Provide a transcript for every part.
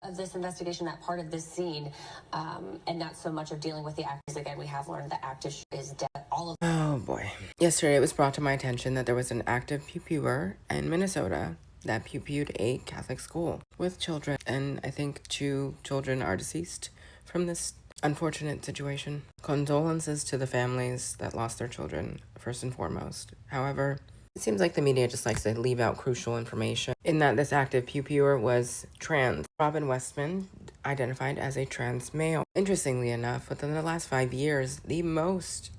Of this investigation, that part of this scene, and not so much of dealing with the actors. Again, we have learned the active is dead. All of Oh boy. Yesterday it was brought to my attention that there was an active pew-pewer in Minnesota that pew-pewed a Catholic school with children, and I think 2 children are deceased from this unfortunate situation. Condolences to the families that lost their children, first and foremost. However, it seems like the media just likes to leave out crucial information in that this active pew-pewer was trans. Robin Westman identified as a trans male. Interestingly enough, within the last 5 years, the most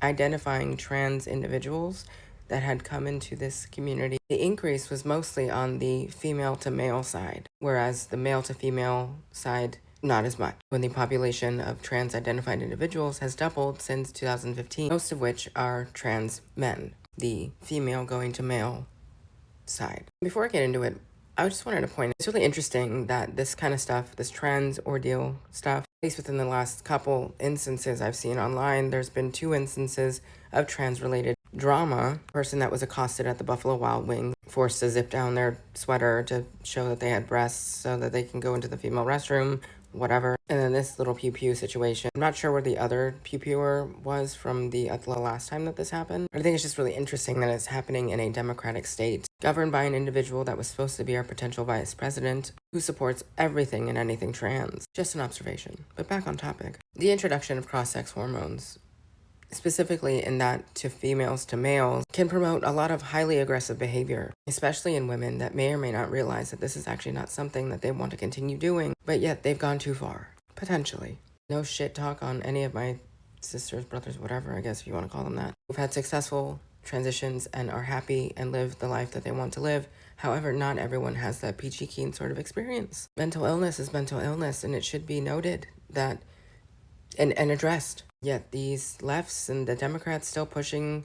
identifying trans individuals that had come into this community, the increase was mostly on the female to male side, whereas the male to female side, not as much. When the population of trans identified individuals has doubled since 2015, most of which are trans men, the female going to male side. Before I get into it, I just wanted to point out, it's really interesting that this kind of stuff, this trans ordeal stuff, at least within the last couple instances I've seen online, there's been 2 instances of trans-related drama. A person that was accosted at the Buffalo Wild Wings, forced to zip down their sweater to show that they had breasts so that they can go into the female restroom, whatever. And then this little pew-pew situation. I'm not sure where the other pew-pewer was from the last time that this happened. But I think it's just really interesting that it's happening in a democratic state, governed by an individual that was supposed to be our potential vice president, who supports everything and anything trans. Just an observation. But back on topic. The introduction of cross-sex hormones, specifically in that to females to males, can promote a lot of highly aggressive behavior, especially in women that may or may not realize that this is actually not something that they want to continue doing, but yet they've gone too far, potentially. No shit talk on any of my sisters, brothers, whatever, I guess if you want to call them that, who've had successful transitions and are happy and live the life that they want to live. However, not everyone has that peachy keen sort of experience. Mental illness is mental illness, and it should be noted that and addressed. Yet these lefts and the Democrats still pushing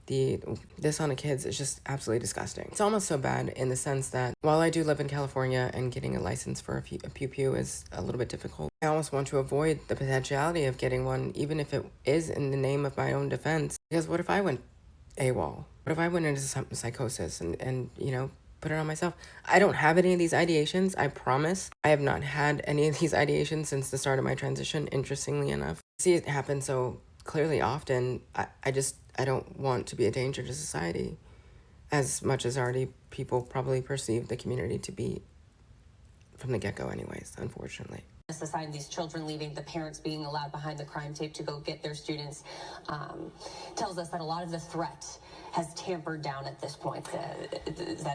this on the kids is just absolutely disgusting. It's almost so bad in the sense that while I do live in California and getting a license for a pew-pew is a little bit difficult, I almost want to avoid the potentiality of getting one, even if it is in the name of my own defense. Because what if I went AWOL? What if I went into some psychosis and put it on myself? I don't have any of these ideations, I promise. I have not had any of these ideations since the start of my transition, interestingly enough. I see it happen so clearly often. I don't want to be a danger to society as much as already people probably perceive the community to be from the get-go anyways, unfortunately. Aside these children leaving, the parents being allowed behind the crime tape to go get their students, tells us that a lot of the threat has tampered down at this point. That